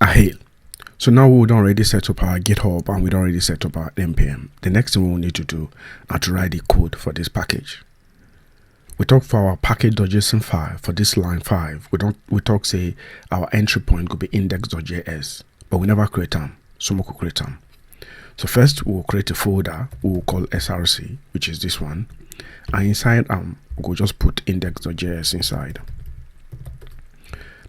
Hey, so now we've already set up our GitHub and we've already set up our npm. The next thing we'll need to do is to write the code for this package. We talk for our package.json file for this line 5. We talk say our entry point could be index.js, but we never create them. So we could create them. So first we'll create a folder we'll call src, which is this one, and inside we'll just put index.js inside.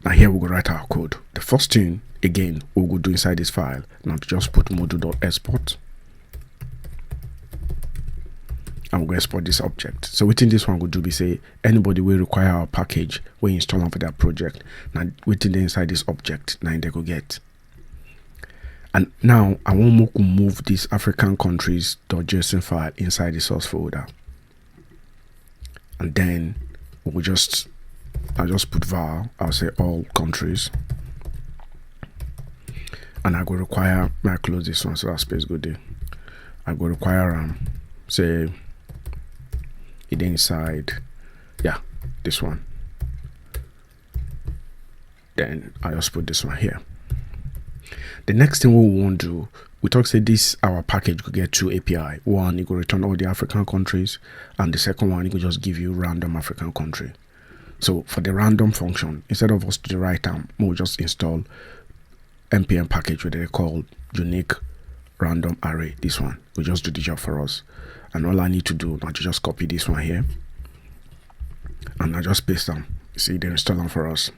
Now here we'll go write our code. The first thing again we'll do inside this file now to just put module.export, and we'll go export this object. So within this one we'll do be say anybody will require our package we install them for their project. Now within the inside this object now they go get. And now I want to move this African countries.json file inside the source folder, and then I'll just put var, I'll say all countries, and I go require, I close this one so that space go there. I go require say it inside, yeah, this one. Then I just put this one here. The next thing we want to do, we talk say this our package could get two API. One, it will return all the African countries, and the second one, it will just give you random African country. So for the random function, instead of us to the right arm, we'll just install npm package where they call unique random array. This one will just do the job for us. And all I need to do now to just copy this one here, and I just paste them. You see, they install them for us.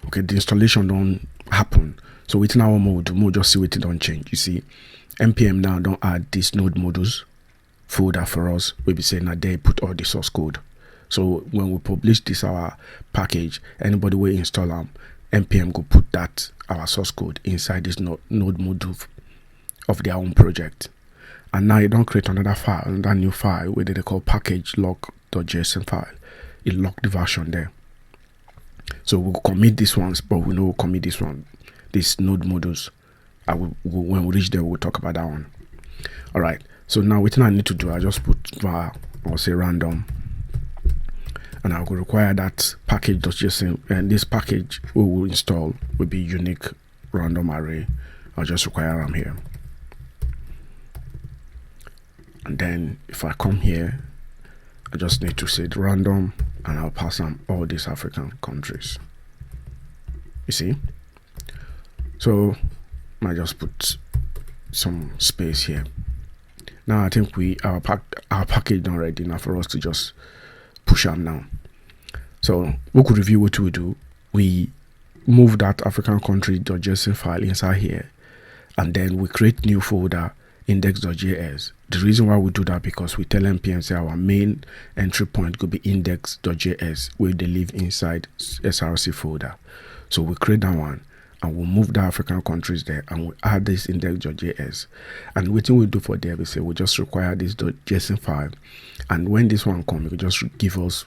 Okay, the installation don't happen. So within our mode, we'll just see it don't change. You see, npm now don't add this node modules folder for us. We'll be saying that they put all the source code. So when we publish this our package, anybody will install them, npm go put that our source code inside this node module of their own project. And now you don't create another file, another new file where they call package log.json file. It lock the version there. So we'll commit this ones, but we know we'll commit this one, this node modules. When we reach there, we'll talk about that one. All right. So now what I need to do, I just put var, I'll say random, and I will require that package.json, and this package we will install will be unique random array. I'll just require them here. And then if I come here, I just need to say random, and I'll pass them all these African countries. You see? So I just put some space here. Now I think our package not ready enough for us to just push them now. So we could review what we do. We move that African country.json file inside here, and then we create new folder index.js. The reason why we do that because we tell npm say our main entry point could be index.js where they live inside src folder. So we create that one, and we'll move the African countries there, and we add this index.js. And what we do for there, we say we just require this .json file, and when this one comes, it will just give us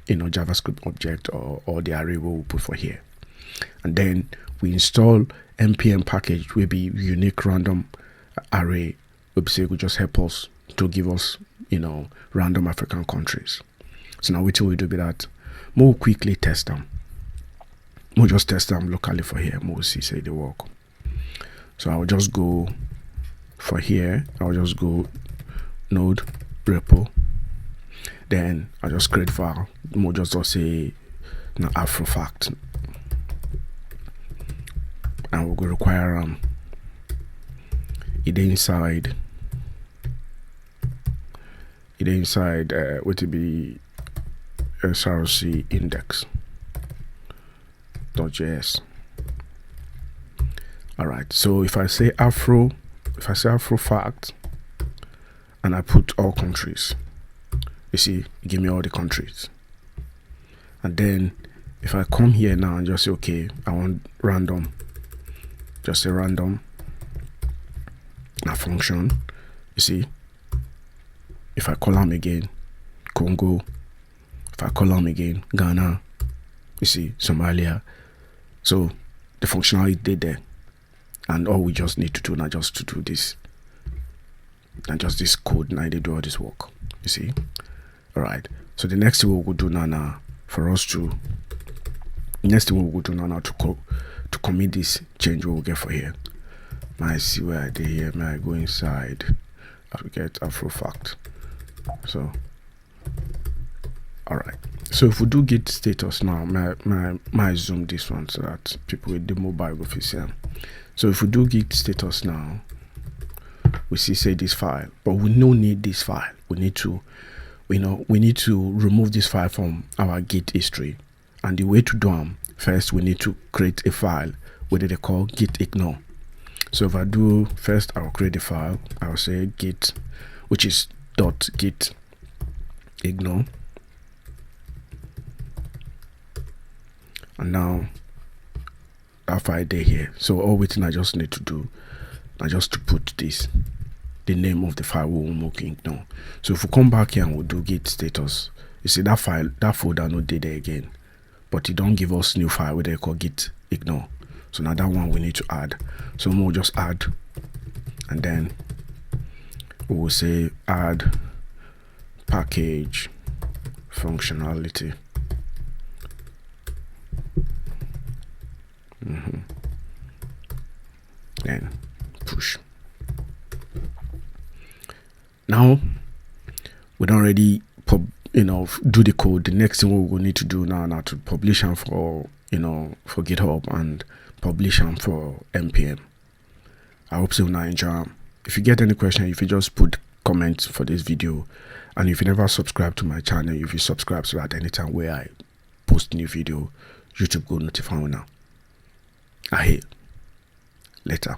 JavaScript object or the array we will put for here. And then we install npm package will be unique random array. We say will just help us to give us random African countries. So now what we do be that we'll quickly test them. We'll just test them locally for here. We'll see say they work. So I'll just go for here. I'll just go node repo. Then I'll just create file. We'll just say afrofact, and we'll go require it inside what to be src index.js. All right. So if I say afrofact, and I put all countries, you see, give me all the countries. And then if I come here now and just say okay, I want random, just say random. Now function, you see, if I call them again, Congo, if I call them again, Ghana, you see, Somalia. So the functionality there, and all we just need to do now just to do this, and just this code now they do all this work. You see. All right, so the next thing we'll do now for us to next thing we will do now to commit this change we will get for here. I see where I did here. May I go inside? I will get Afro fact. So all right. So if we do git status now, my zoom this one so that people with the mobile will see them. So if we do git status now, we see say this file, but we don't need this file. We need to, we need to remove this file from our git history. And the way to do them, first we need to create a file what they call git ignore. So if I do first, I'll create a file. I'll say git, which is .git ignore. And now that file there here. So all waiting I just need to do, I just to put this, the name of the file we will ignore. So if we come back here and we'll do git status, you see that file, that folder not there again, but it don't give us new file where they call git ignore. So now that one we need to add. So we'll just add, and then we will say add package functionality. Then push. Now we don't already do the code. The next thing we will need to do now to publish them for for GitHub and publish them for npm. I hope so now enjoy. If you get any question, if you just put comments for this video, and if you never subscribe to my channel, if you subscribe so that anytime where I post new video, YouTube go notify you now. I hate later.